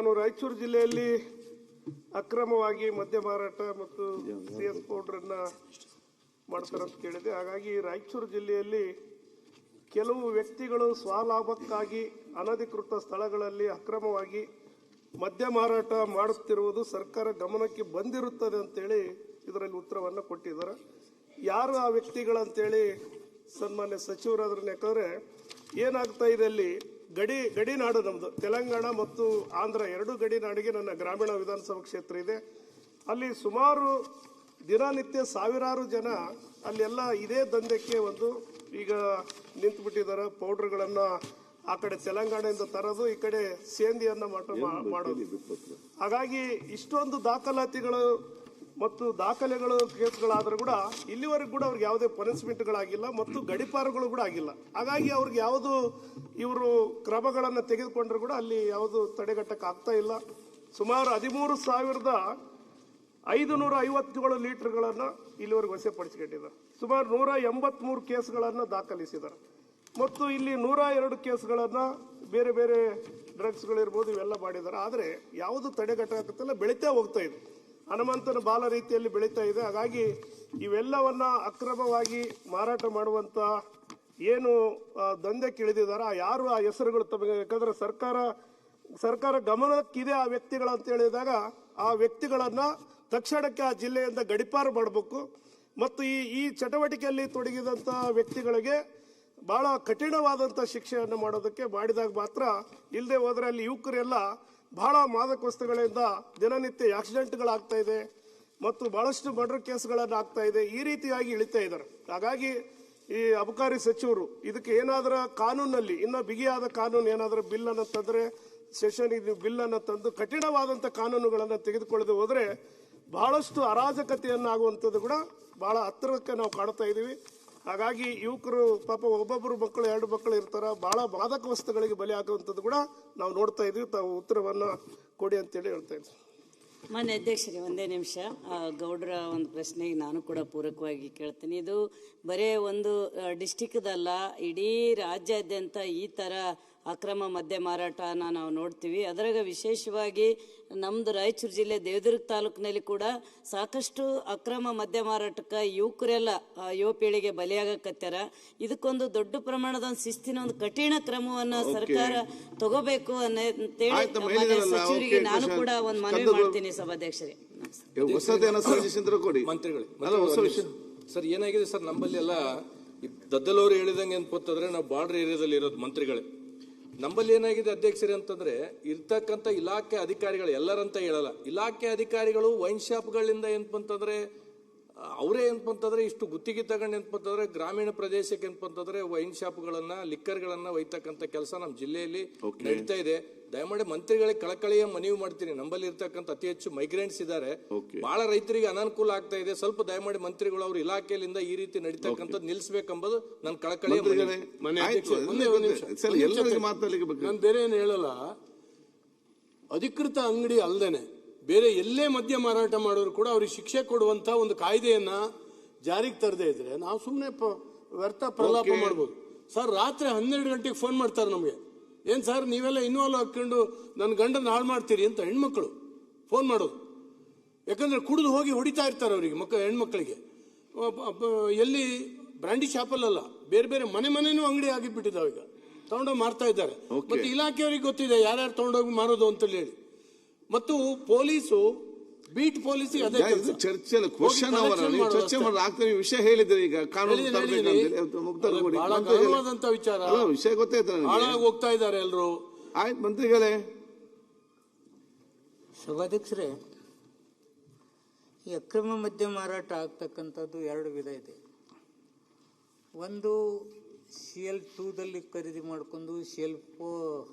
ನಾನು ರಾಯಚೂರು ಜಿಲ್ಲೆಯಲ್ಲಿ ಅಕ್ರಮವಾಗಿ ಮದ್ಯ ಮಾರಾಟ ಮತ್ತು CS ಪೌಡರ್ ಅನ್ನ ಮಾಡ್ತಾರೆ ಅಂತ ಕೇಳಿದೆ. ಹಾಗಾಗಿ ರಾಯಚೂರು ಜಿಲ್ಲೆಯಲ್ಲಿ ಕೆಲವು ವ್ಯಕ್ತಿಗಳು ಸ್ವಲಾಭಕ್ಕಾಗಿ ಅನಧಿಕೃತ ಸ್ಥಳಗಳಲ್ಲಿ ಅಕ್ರಮವಾಗಿ ಮದ್ಯ ಮಾರಾಟ ಮಾಡುತ್ತಿರುವುದು ಸರ್ಕಾರ ಗಮನಕ್ಕೆ ಬಂದಿರುತ್ತದೆ ಅಂತೇಳಿ ಇದರಲ್ಲಿ ಉತ್ತರವನ್ನು ಕೊಟ್ಟಿದ್ದಾರೆ. ಯಾರು ಆ ವ್ಯಕ್ತಿಗಳಂತೇಳಿ ಸನ್ಮಾನ್ಯ ಸಚಿವರಾದ್ರೂ, ಯಾಕಂದ್ರೆ ಏನಾಗ್ತಾ ಇದೆ ಅಲ್ಲಿ ಗಡಿನಾಡು ನಮ್ದು ತೆಲಂಗಾಣ ಮತ್ತು ಆಂಧ್ರ ಎರಡು ಗಡಿನಾಡಿಗೆ ನನ್ನ ಗ್ರಾಮೀಣ ವಿಧಾನಸಭಾ ಕ್ಷೇತ್ರ ಇದೆ. ಅಲ್ಲಿ ಸುಮಾರು ದಿನನಿತ್ಯ ಸಾವಿರಾರು ಜನ ಅಲ್ಲೆಲ್ಲ ಇದೇ ದಂಧೆಗೆ ಈಗ ನಿಂತುಬಿಟ್ಟಿದ್ದಾರೆ. ಪೌಡರ್ಗಳನ್ನ ಆ ಕಡೆ ತೆಲಂಗಾಣದಿಂದ ತರೋದು, ಈ ಕಡೆ ಸೇಂದಿಯನ್ನ ಮಾಡೋದು. ಹಾಗಾಗಿ ಇಷ್ಟೊಂದು ದಾಖಲಾತಿಗಳು ಮತ್ತು ದಾಖಲೆಗಳು ಕೇಸ್ಗಳಾದ್ರೂ ಕೂಡ ಇಲ್ಲಿವರೆಗೂ ಕೂಡ ಅವ್ರಿಗೆ ಯಾವುದೇ ಪನಿಷ್ಮೆಂಟ್ಗಳಾಗಿಲ್ಲ ಮತ್ತು ಗಡಿಪಾರುಗಳು ಕೂಡ ಆಗಿಲ್ಲ. ಹಾಗಾಗಿ ಅವ್ರಿಗೆ ಯಾವುದು ಇವರು ಕ್ರಮಗಳನ್ನು ತೆಗೆದುಕೊಂಡ್ರು ಕೂಡ ಅಲ್ಲಿ ಯಾವುದು ತಡೆಗಟ್ಟಕ್ಕೆ ಆಗ್ತಾ ಇಲ್ಲ. ಸುಮಾರು 13,557 ಲೀಟರ್ಗಳನ್ನು ಇಲ್ಲಿವರೆಗೂ ವಶಪಡಿಸಿಕೊಂಡಿದ್ದಾರೆ. ಸುಮಾರು 183 ಕೇಸ್ಗಳನ್ನು ದಾಖಲಿಸಿದ್ದಾರೆ ಮತ್ತು ಇಲ್ಲಿ 102 ಕೇಸ್ಗಳನ್ನು ಬೇರೆ ಬೇರೆ ಡ್ರಗ್ಸ್ಗಳಿರ್ಬೋದು ಇವೆಲ್ಲ ಮಾಡಿದ್ದಾರೆ. ಆದರೆ ಯಾವುದು ತಡೆಗಟ್ಟಕ್ಕಾಗ್ತಿಲ್ಲ, ಬೆಳೀತಾ ಹೋಗ್ತಾ ಇದೆ, ಹನುಮಂತನ ಬಾಲ ರೀತಿಯಲ್ಲಿ ಬೆಳೀತಾ ಇದೆ. ಹಾಗಾಗಿ ಇವೆಲ್ಲವನ್ನ ಅಕ್ರಮವಾಗಿ ಮಾರಾಟ ಮಾಡುವಂತ ಏನು ದಂಧೆಗೆ ಇಳಿದಿದ್ದಾರೆ ಯಾರು ಆ ಹೆಸರುಗಳು ತಮಗೆ, ಯಾಕಂದ್ರೆ ಸರ್ಕಾರ ಗಮನಕ್ಕಿದೆ ಆ ವ್ಯಕ್ತಿಗಳಂತ ಹೇಳಿದಾಗ ಆ ವ್ಯಕ್ತಿಗಳನ್ನ ತಕ್ಷಣಕ್ಕೆ ಆ ಜಿಲ್ಲೆಯಿಂದ ಗಡಿಪಾರು ಮಾಡಬೇಕು ಮತ್ತು ಈ ಚಟುವಟಿಕೆಯಲ್ಲಿ ತೊಡಗಿದಂತ ವ್ಯಕ್ತಿಗಳಿಗೆ ಬಹಳ ಕಠಿಣವಾದಂತ ಶಿಕ್ಷೆಯನ್ನು ಮಾಡೋದಕ್ಕೆ ಮಾಡಿದಾಗ ಮಾತ್ರ. ಇಲ್ಲದೆ ಹೋದ್ರೆ ಅಲ್ಲಿ ಯುವಕರೆಲ್ಲ ಬಹಳ ಮಾದಕ ವಸ್ತುಗಳಿಂದ ದಿನನಿತ್ಯ ಆಕ್ಸಿಡೆಂಟ್ಗಳಾಗ್ತಾ ಇದೆ ಮತ್ತು ಬಹಳಷ್ಟು ಮರ್ಡರ್ ಕೇಸ್ಗಳನ್ನು ಆಗ್ತಾ ಇದೆ. ಈ ರೀತಿಯಾಗಿ ಇಳಿತಾ ಇದ್ದಾರೆ. ಹಾಗಾಗಿ ಈ ಅಬಕಾರಿ ಸಚಿವರು ಇದಕ್ಕೆ ಏನಾದರೂ ಕಾನೂನಲ್ಲಿ ಇನ್ನ ಬಿಗಿಯಾದ ಕಾನೂನು ಏನಾದರೂ ಬಿಲ್ ಅನ್ನು ತಂದ್ರೆ, ಸೆಷನ್ ಬಿಲ್ ಅನ್ನು ತಂದು ಕಠಿಣವಾದಂತ ಕಾನೂನುಗಳನ್ನು ತೆಗೆದುಕೊಳ್ಳದೆ ಹೋದ್ರೆ ಬಹಳಷ್ಟು ಅರಾಜಕತೆಯನ್ನಾಗುವಂಥದ್ದು ಕೂಡ ಬಹಳ ಹತ್ತಿರಕ್ಕೆ ನಾವು ಕಾಣ್ತಾ ಇದೀವಿ. ಹಾಗಾಗಿ ಯುವಕರು ಪಾಪ ಒಬ್ಬೊಬ್ಬರು ಮಕ್ಕಳು 2 ಮಕ್ಕಳು ಇರ್ತಾರ, ಬಹಳ ಮಾದಕ ವಸ್ತುಗಳಿಗೆ ಬಲಿ ಆಗುವಂಥದ್ದು ಕೂಡ ನಾವು ನೋಡ್ತಾ ಇದೀವಿ. ತಾವು ಉತ್ತರವನ್ನ ಕೊಡಿ ಅಂತೇಳಿ ಹೇಳ್ತಾ ಇದ್ದೀವಿ. ಮಾನ್ಯ ಅಧ್ಯಕ್ಷರೇ, ಒಂದೇ ನಿಮಿಷ. ಗೌಡ್ರ ಒಂದು ಪ್ರಶ್ನೆಗೆ ನಾನು ಕೂಡ ಪೂರಕವಾಗಿ ಕೇಳ್ತೀನಿ. ಇದು ಬರೇ ಒಂದು ಡಿಸ್ಟಿಕ್ದಲ್ಲ, ಇಡೀ ರಾಜ್ಯಾದ್ಯಂತ ಈ ಥರ ಅಕ್ರಮ ಮದ್ಯ ಮಾರಾಟನ ನಾವು ನೋಡ್ತೀವಿ. ಅದರಾಗ ವಿಶೇಷವಾಗಿ ನಮ್ದು ರಾಯಚೂರು ಜಿಲ್ಲೆ ದೇವದುರ್ಗ ತಾಲೂಕಿನಲ್ಲಿ ಕೂಡ ಸಾಕಷ್ಟು ಅಕ್ರಮ ಮದ್ಯ ಮಾರಾಟಕ್ಕೆ ಯುವಕರೆಲ್ಲ ಯುವ ಪೀಳಿಗೆ ಬಲಿಯಾಗಕತ್ಯಾರ. ಇದಕ್ಕೊಂದು ದೊಡ್ಡ ಪ್ರಮಾಣದ ಶಿಸ್ತಿನ ಒಂದು ಕಠಿಣ ಕ್ರಮವನ್ನ ಸರ್ಕಾರ ತಗೋಬೇಕು ಅಂತೇಳಿ ಸಚಿವರಿಗೆ ನಾನು ಕೂಡ ಒಂದು ಮನವಿ ಮಾಡ್ತೀನಿ ಸಭಾಧ್ಯಕ್ಷರೇ. ಸರ್, ಏನಾಗಿದೆ ಸರ್, ನಮ್ಮಲ್ಲಿ ಎಲ್ಲ ದದ್ದಲವರು ಹೇಳಿದಂಗೆ ಅನ್ಕೋತಂದ್ರೆ ನಾವು ಬಾರ್ಡರ್ ಏರಿಯಾದಲ್ಲಿ ಇರೋದು ಮಂತ್ರಿಗಳೇ. ನಮ್ಮಲ್ಲಿ ಏನಾಗಿದೆ ಅಧ್ಯಕ್ಷರೇ ಅಂತಂದ್ರೆ, ಇರ್ತಕ್ಕಂಥ ಇಲಾಖೆ ಅಧಿಕಾರಿಗಳು ಎಲ್ಲರಂತ ಹೇಳಲ್ಲ, ಇಲಾಖೆ ಅಧಿಕಾರಿಗಳು ವೈನ್ ಶಾಪ್ಗಳಿಂದ ಏನಪ್ಪಂತಂದ್ರೆ ಅವರೇ ಏನಪ್ಪಂತಂದ್ರೆ ಇಷ್ಟು ಗುತ್ತಿಗೆ ತಗೊಂಡು ಏನಪ್ಪಂತಂದ್ರೆ ಗ್ರಾಮೀಣ ಪ್ರದೇಶಕ್ಕೆ ಏನಪ್ಪಂತಂದ್ರೆ ವೈನ್ ಶಾಪ್ಗಳನ್ನ ಲಿಕ್ಕರ್ಗಳನ್ನ ಒಯ್ತಕ್ಕಂಥ ಕೆಲಸ ನಮ್ಮ ಜಿಲ್ಲೆಯಲ್ಲಿ ನಡೀತಾ ಇದೆ. ದಯಮಾಡಿ ಮಂತ್ರಿಗಳಿಗೆ ಕಳಕಳಿಯ ಮನವಿ ಮಾಡ್ತೀನಿ. ನಮ್ಮಲ್ಲಿ ಇರ್ತಕ್ಕಂಥ ಅತಿ ಹೆಚ್ಚು ಮೈಗ್ರೆಂಟ್ಸ್ ಇದ್ದಾರೆ, ಬಹಳ ರೈತರಿಗೆ ಅನಾನುಕೂಲ ಆಗ್ತಾ ಇದೆ. ಸ್ವಲ್ಪ ದಯಮಾಡಿ ಮಂತ್ರಿಗಳು ಅವ್ರ ಇಲಾಖೆಯಿಂದ ಈ ರೀತಿ ನಡೀತಕ್ಕಂಥದ್ದು ನಿಲ್ಲಿಸಬೇಕೆಂಬುದು ನನ್ನ ಕಳಕಳಿಯ ನಾನು ಬೇರೆ ಏನು ಹೇಳಲ್ಲ. ಅಧಿಕೃತ ಅಂಗಡಿ ಅಲ್ಲದೇನೆ ಬೇರೆ ಎಲ್ಲೇ ಮದ್ಯ ಮಾರಾಟ ಮಾಡೋರು ಕೂಡ ಅವ್ರಿಗೆ ಶಿಕ್ಷೆ ಕೊಡುವಂತ ಒಂದು ಕಾಯ್ದೆಯನ್ನ ಜಾರಿಗೆ ತರದೇ ಇದ್ರೆ ನಾವು ಸುಮ್ಮನೆ ವ್ಯರ್ಥ ಪ್ರಲಾಪ ಮಾಡ್ಬೋದು. ಸರ್, ರಾತ್ರಿ 12 ಗಂಟೆಗೆ ಫೋನ್ ಮಾಡ್ತಾರೆ ನಮಗೆ, ಏನ್ ಸರ್ ನೀವೆಲ್ಲ ಇನ್ವಾಲ್ವ್ ಹಾಕೊಂಡು ನನ್ನ ಗಂಡನ ಹಾಳು ಮಾಡ್ತೀರಿ ಅಂತ ಹೆಣ್ಮಕ್ಳು ಫೋನ್ ಮಾಡೋದು. ಯಾಕಂದ್ರೆ ಕುಡಿದು ಹೋಗಿ ಹೊಡಿತಾ ಇರ್ತಾರೆ ಅವರಿಗೆ, ಹೆಣ್ಮಕ್ಳಿಗೆ. ಎಲ್ಲಿ ಬ್ರಾಂಡಿ ಶಾಪಲ್ಲ, ಬೇರೆ ಬೇರೆ ಮನೆನೂ ಅಂಗಡಿ ಆಗಿಬಿಟ್ಟಿದ್ದಾವೆ, ಈಗ ತಗೊಂಡೋಗಿ ಮಾರ್ತಾ ಇದ್ದಾರೆ. ಮತ್ತೆ ಇಲಾಖೆಯವರಿಗೆ ಗೊತ್ತಿದೆ ಯಾರ್ಯಾರು ತಗೊಂಡೋಗಿ ಮಾರೋದು ಅಂತ ಹೇಳಿ. ಮತ್ತು ಪೊಲೀಸು ಬೀಟ್ ಪೊಲೀಸ್ ಚರ್ಚೆ ವಿಷಯ ಹೇಳಿದ್ರೆ ಈಗ ಕಾನೂನು ವಿಚಾರ ವಿಷಯ ಗೊತ್ತಾಯ್ತು, ಹೋಗ್ತಾ ಇದ್ದಾರೆ ಎಲ್ರು. ಆಯ್ತು ಮಂತ್ರಿಗಳೇ. ಸಭಾಧ್ಯಕ್ಷರೇ, ಈ ಅಕ್ರಮ ಮದ್ಯ ಮಾರಾಟ ಆಗ್ತಕ್ಕಂಥದ್ದು 2 ವಿಧ ಇದೆ. ಒಂದು CL2ದಲ್ಲಿ ಖರೀದಿ ಮಾಡ್ಕೊಂಡು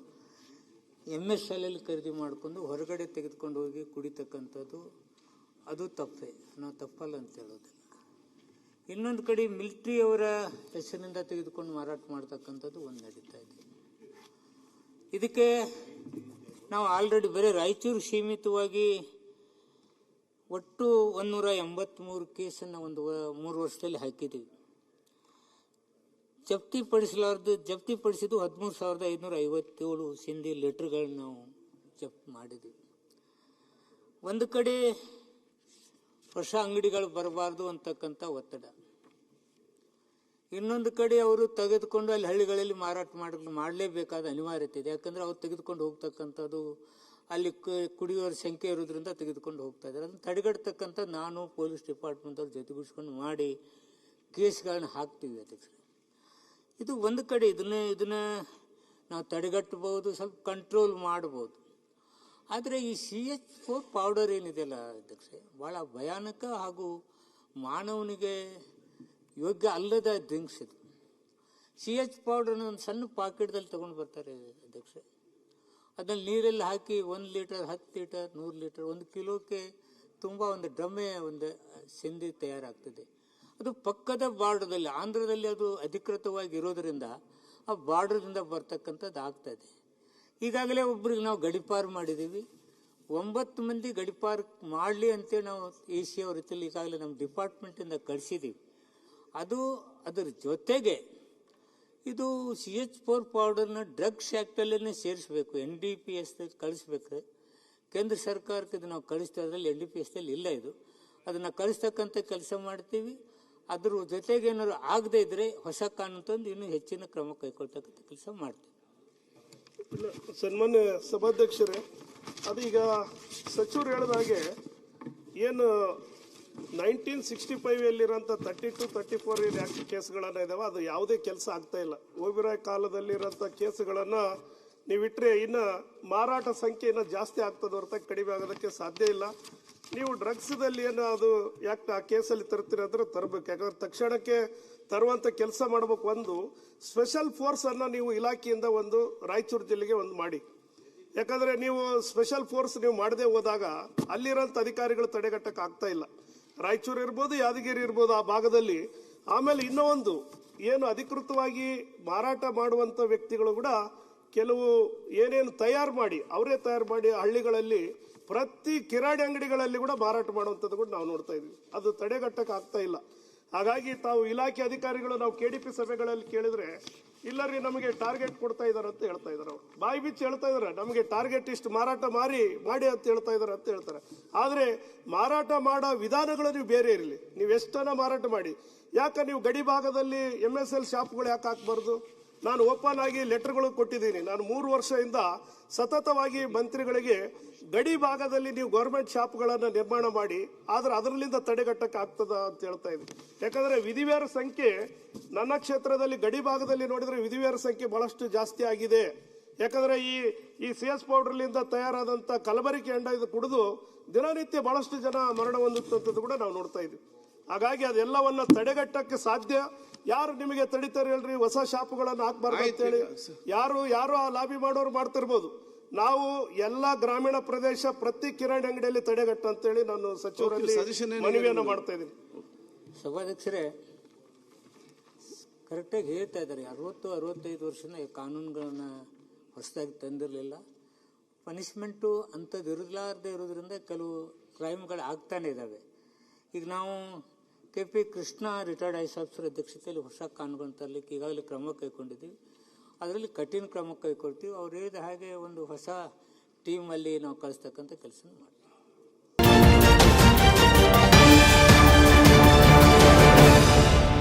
MSLಲ್ಲಿ ಖರೀದಿ ಮಾಡ್ಕೊಂಡು ಹೊರಗಡೆ ತೆಗೆದುಕೊಂಡು ಹೋಗಿ ಕುಡಿತಕ್ಕಂಥದ್ದು, ಅದು ತಪ್ಪೇ, ನಾವು ತಪ್ಪಲ್ಲ ಅಂತ ಹೇಳೋದಿಲ್ಲ. ಇನ್ನೊಂದು ಕಡೆ ಮಿಲಿಟರಿಯವರ ಹೆಸರಿನಿಂದ ತೆಗೆದುಕೊಂಡು ಮಾರಾಟ ಮಾಡ್ತಕ್ಕಂಥದ್ದು ಒಂದು ನಡೀತಾ ಇದೆ. ಇದಕ್ಕೆ ನಾವು ಆಲ್ರೆಡಿ ಬರೀ ರಾಯಚೂರು ಸೀಮಿತವಾಗಿ ಒಟ್ಟು 183 ಕೇಸನ್ನು ಒಂದು 3 ವರ್ಷದಲ್ಲಿ ಹಾಕಿದ್ದೀವಿ. ಜಪ್ತಿಪಡಿಸಿದ್ದು 13,557 ಸಿಂಧಿ ಲೀಟರ್ಗಳನ್ನ ನಾವು ಜಪ್ತಿ ಮಾಡಿದ್ದೀವಿ. ಒಂದು ಕಡೆ ಹೊಸ ಅಂಗಡಿಗಳು ಬರಬಾರ್ದು ಅಂತಕ್ಕಂಥ ಒತ್ತಡ, ಇನ್ನೊಂದು ಕಡೆ ಅವರು ತೆಗೆದುಕೊಂಡು ಅಲ್ಲಿ ಹಳ್ಳಿಗಳಲ್ಲಿ ಮಾರಾಟ ಮಾಡಲೇಬೇಕಾದ ಅನಿವಾರ್ಯತೆ ಇದೆ. ಯಾಕಂದರೆ ಅವ್ರು ತೆಗೆದುಕೊಂಡು ಹೋಗ್ತಕ್ಕಂಥದ್ದು ಅಲ್ಲಿ ಕುಡಿಯೋರ ಸಂಖ್ಯೆ ಇರೋದ್ರಿಂದ ತೆಗೆದುಕೊಂಡು ಹೋಗ್ತಾ ಇದ್ದಾರೆ. ಅದನ್ನು ತಡೆಗಟ್ಟತಕ್ಕಂಥ ನಾನು ಪೊಲೀಸ್ ಡಿಪಾರ್ಟ್ಮೆಂಟ್ ಅವ್ರು ಜೊತೆಗೂಡಿಸ್ಕೊಂಡು ಮಾಡಿ ಕೇಸ್ಗಳನ್ನ ಹಾಕ್ತೀವಿ ಅಧ್ಯಕ್ಷರೇ. ಇದು ಒಂದು ಕಡೆ ಇದನ್ನ ನಾವು ತಡೆಗಟ್ಟಬಹುದು, ಸ್ವಲ್ಪ ಕಂಟ್ರೋಲ್ ಮಾಡ್ಬೋದು. ಆದರೆ ಈ CH4 ಪೌಡರ್ ಏನಿದೆಯಲ್ಲ ಅಧ್ಯಕ್ಷರೇ, ಭಾಳ ಭಯಾನಕ ಹಾಗೂ ಮಾನವನಿಗೆ ಯೋಗ್ಯ ಅಲ್ಲದ ಡ್ರಿಂಕ್ಸ್ ಇದು. CH ಪೌಡರ್ನ ಒಂದು ಸಣ್ಣ ಪಾಕೆಟ್ದಲ್ಲಿ ತೊಗೊಂಡು ಬರ್ತಾರೆ ಅಧ್ಯಕ್ಷರೇ. ಅದನ್ನು ನೀರಲ್ಲಿ ಹಾಕಿ 1 ಲೀಟರ್, 10 ಲೀಟರ್, 100 ಲೀಟರ್, 1 ಕಿಲೋಕ್ಕೆ ತುಂಬ ಒಂದು ಡ್ರಮ್ಮೆ ಒಂದು ಸಿಂಧಿ ತಯಾರಾಗ್ತದೆ. ಅದು ಪಕ್ಕದ ಬಾರ್ಡರ್ದಲ್ಲಿ, ಆಂಧ್ರದಲ್ಲಿ ಅದು ಅಧಿಕೃತವಾಗಿ ಇರೋದರಿಂದ ಆ ಬಾರ್ಡರ್ದಿಂದ ಬರ್ತಕ್ಕಂಥದ್ದು ಆಗ್ತದೆ. ಈಗಾಗಲೇ ಒಬ್ಬರಿಗೆ ನಾವು ಗಡಿಪಾರು ಮಾಡಿದ್ದೀವಿ. 9 ಮಂದಿ ಗಡಿಪಾರು ಮಾಡಲಿ ಅಂತೇಳಿ ನಾವು AC ಅವ್ರ ರೀತಿಯಲ್ಲಿ ಈಗಾಗಲೇ ನಮ್ಮ ಡಿಪಾರ್ಟ್ಮೆಂಟಿಂದ ಕಳಿಸಿದ್ದೀವಿ. ಅದರ ಜೊತೆಗೆ ಇದು CH4 ಪೌಡರ್ನ ಡ್ರಗ್ಸ್ ಆ್ಯಕ್ಟಲ್ಲೇ ಸೇರಿಸಬೇಕು, NDPS ಕಳಿಸ್ಬೇಕು. ಕೇಂದ್ರ ಸರ್ಕಾರಕ್ಕೆ ಇದು ನಾವು ಕಳಿಸ್ತಾ ಅದರಲ್ಲಿ NDPSದಲ್ಲಿ ಇಲ್ಲ. ಇದು ಅದನ್ನು ಕಳಿಸ್ತಕ್ಕಂಥ ಕೆಲಸ ಮಾಡ್ತೀವಿ. ಅದ್ರ ಜೊತೆಗೆ ಏನಾದ್ರು ಆಗದೇ ಇದ್ರೆ ಹೊಸ ಕಾನೂನು ತಂದು ಇನ್ನೂ ಹೆಚ್ಚಿನ ಕ್ರಮ ಕೈಗೊಳ್ತಕ್ಕಂಥ ಕೆಲಸ ಮಾಡ್ತೀವಿ. ಇಲ್ಲ ಸನ್ಮಾನ್ಯ ಸಭಾಧ್ಯಕ್ಷರೇ, ಅದೀಗ ಸಚಿವರು ಹೇಳಿದ ಹಾಗೆ ಏನು 1965 32, 34 ಆಕ್ಟ್ ಕೇಸ್ಗಳನ್ನ ಇದಾವೆ, ಅದು ಯಾವುದೇ ಕೆಲಸ ಆಗ್ತಾ ಇಲ್ಲ. ಓಬಿರಾಯ್ ಕಾಲದಲ್ಲಿರೋಂಥ ಕೇಸುಗಳನ್ನು ನೀವಿಟ್ಟರೆ ಇನ್ನು ಮಾರಾಟ ಸಂಖ್ಯೆ ಇನ್ನೂ ಜಾಸ್ತಿ ಆಗ್ತದೆ ಹೊರತಾಗಿ ಕಡಿಮೆ ಆಗೋದಕ್ಕೆ ಸಾಧ್ಯ ಇಲ್ಲ. ನೀವು ಡ್ರಗ್ಸ್ದಲ್ಲಿ ಏನು ಅದು ಯಾಕೆ ಆ ಕೇಸಲ್ಲಿ ತರ್ತೀರಂದ್ರೆ ತರಬೇಕು. ಯಾಕಂದ್ರೆ ತಕ್ಷಣಕ್ಕೆ ತರುವಂಥ ಕೆಲಸ ಮಾಡಬೇಕು. ಒಂದು ಸ್ಪೆಷಲ್ ಫೋರ್ಸ್ ಅನ್ನು ನೀವು ಇಲಾಖೆಯಿಂದ ಒಂದು ರಾಯಚೂರು ಜಿಲ್ಲೆಗೆ ಒಂದು ಮಾಡಿ. ಯಾಕಂದ್ರೆ ನೀವು ಸ್ಪೆಷಲ್ ಫೋರ್ಸ್ ನೀವು ಮಾಡದೆ ಹೋದಾಗ ಅಲ್ಲಿರೋಂಥ ಅಧಿಕಾರಿಗಳು ತಡೆಗಟ್ಟಕ್ಕೆ ಆಗ್ತಾ ಇಲ್ಲ. ರಾಯಚೂರು ಇರ್ಬೋದು, ಯಾದಗಿರಿ ಇರ್ಬೋದು, ಆ ಭಾಗದಲ್ಲಿ. ಆಮೇಲೆ ಇನ್ನೂ ಒಂದು ಏನು ಅಧಿಕೃತವಾಗಿ ಮಾರಾಟ ಮಾಡುವಂಥ ವ್ಯಕ್ತಿಗಳು ಕೂಡ ಕೆಲವು ಏನೇನು ಅವರೇ ತಯಾರು ಮಾಡಿ ಹಳ್ಳಿಗಳಲ್ಲಿ ಪ್ರತಿ ಕಿರಾಣಿ ಅಂಗಡಿಗಳಲ್ಲಿ ಕೂಡ ಮಾರಾಟ ಮಾಡುವಂಥದ್ದು ಕೂಡ ನಾವು ನೋಡ್ತಾ ಇದ್ವಿ. ಅದು ತಡೆಗಟ್ಟಕ್ಕೆ ಆಗ್ತಾ ಇಲ್ಲ. ಹಾಗಾಗಿ ತಾವು ಇಲಾಖೆ ಅಧಿಕಾರಿಗಳು ನಾವು KDP ಸಭೆಗಳಲ್ಲಿ ಕೇಳಿದ್ರೆ ಇಲ್ಲರಿ ನಮಗೆ ಟಾರ್ಗೆಟ್ ಕೊಡ್ತಾ ಇದಾರೆ ಅಂತ ಹೇಳ್ತಾ ಇದಾರೆ. ಅವರು ಬಾಯಿ ಬಿಚ್ಚಿ ಹೇಳ್ತಾ ಇದಾರೆ, ನಮಗೆ ಟಾರ್ಗೆಟ್ ಇಷ್ಟು ಮಾರಾಟ ಮಾಡಿ ಅಂತ ಹೇಳ್ತಾ ಇದಾರೆ ಅಂತ ಹೇಳ್ತಾರೆ. ಆದ್ರೆ ಮಾರಾಟ ಮಾಡೋ ವಿಧಾನಗಳು ನೀವು ಬೇರೆ ಇರಲಿ. ನೀವು ಎಷ್ಟನ್ನ ಮಾರಾಟ ಮಾಡಿ, ಯಾಕೆ ನೀವು ಗಡಿ ಭಾಗದಲ್ಲಿ MSL ಶಾಪ್ಗಳು ಯಾಕೆ ಹಾಕ್ಬಾರ್ದು? ನಾನು ಓಪನ್ ಆಗಿ ಲೆಟರ್ಗಳು ಕೊಟ್ಟಿದ್ದೀನಿ. ನಾನು 3 ವರ್ಷದಿಂದ ಸತತವಾಗಿ ಮಂತ್ರಿಗಳಿಗೆ ಗಡಿ ಭಾಗದಲ್ಲಿ ನೀವು ಗೌರ್ಮೆಂಟ್ ಶಾಪ್ಗಳನ್ನು ನಿರ್ಮಾಣ ಮಾಡಿ, ಆದ್ರೆ ಅದರಲ್ಲಿಂದ ತಡೆಗಟ್ಟಕ್ಕೆ ಆಗ್ತದ ಅಂತ ಹೇಳ್ತಾ ಇದ್ದೀನಿ. ಯಾಕಂದ್ರೆ ವಿಧಿವೇರ ಸಂಖ್ಯೆ ನನ್ನ ಕ್ಷೇತ್ರದಲ್ಲಿ ಗಡಿ ಭಾಗದಲ್ಲಿ ನೋಡಿದ್ರೆ ವಿಧಿವೇರ ಸಂಖ್ಯೆ ಬಹಳಷ್ಟು ಜಾಸ್ತಿ ಆಗಿದೆ. ಯಾಕಂದ್ರೆ ಈ CH ಪೌಡರ್ಲಿಂದ ತಯಾರಾದಂಥ ಕಲಬರಿಕೆ ಅಂಡ ಇದು ಕುಡಿದು ದಿನನಿತ್ಯ ಬಹಳಷ್ಟು ಜನ ಮರಣ ಹೊಂದುತ್ತಂಥದ್ದು ಕೂಡ ನಾವು ನೋಡ್ತಾ ಇದ್ದೀವಿ. ಹಾಗಾಗಿ ಅದೆಲ್ಲವನ್ನ ತಡೆಗಟ್ಟಕ್ಕೆ ಸಾಧ್ಯ. ಯಾರು ನಿಮಗೆ ತಡಿತಾರೆ ಹೇಳ್ರಿ, ಹೊಸ ಶಾಪುಗಳನ್ನು ಹಾಕ್ಬಾರ್ದು ಅಂತೇಳಿ ಯಾರು ಆ ಲಾಬಿ ಮಾಡೋರು ಮಾಡ್ತಿರ್ಬೋದು. ನಾವು ಎಲ್ಲ ಗ್ರಾಮೀಣ ಪ್ರದೇಶ ಪ್ರತಿ ಕಿರಾಣಿ ಅಂಗಡಿಯಲ್ಲಿ ತಡೆಗಟ್ಟ ಅಂತೇಳಿ ನಾನು ಸಚಿವರಲ್ಲಿ ಮನವಿಯನ್ನು ಮಾಡ್ತಾ ಇದ್ದೀನಿ. ಸಭಾಧ್ಯಕ್ಷರೇ, ಕರೆಕ್ಟಾಗಿ ಹೇಳ್ತಾ ಇದ್ದಾರೆ. 60-65 ವರ್ಷದ ಕಾನೂನುಗಳನ್ನ ಹೊಸದಾಗಿ ತಂದಿರಲಿಲ್ಲ. ಪನಿಷ್ಮೆಂಟು ಅಂಥದ್ದು ಇರಲಾರದೆ ಇರೋದ್ರಿಂದ ಕೆಲವು ಕ್ರೈಮ್ಗಳು ಆಗ್ತಾನೆ ಇದ್ದಾವೆ. ಈಗ ನಾವು KP Krishna retired ice officer ಅಧ್ಯಕ್ಷತೆಯಲ್ಲಿ ಹೊಸ ಕಾನೂನುಗಳನ್ನು ತರಲಿಕ್ಕೆ ಈಗಾಗಲೇ ಕ್ರಮ ಕೈಗೊಂಡಿದ್ದೀವಿ. ಅದರಲ್ಲಿ ಕಠಿಣ ಕ್ರಮ ಕೈಗೊಳ್ತೀವಿ. ಅವ್ರು ಹೇಳಿದ ಹಾಗೆ ಒಂದು ಹೊಸ ಟೀಮಲ್ಲಿ ನಾವು ಕಳಿಸ್ತಕ್ಕಂಥ ಕೆಲಸ ಮಾಡ್ತೀವಿ.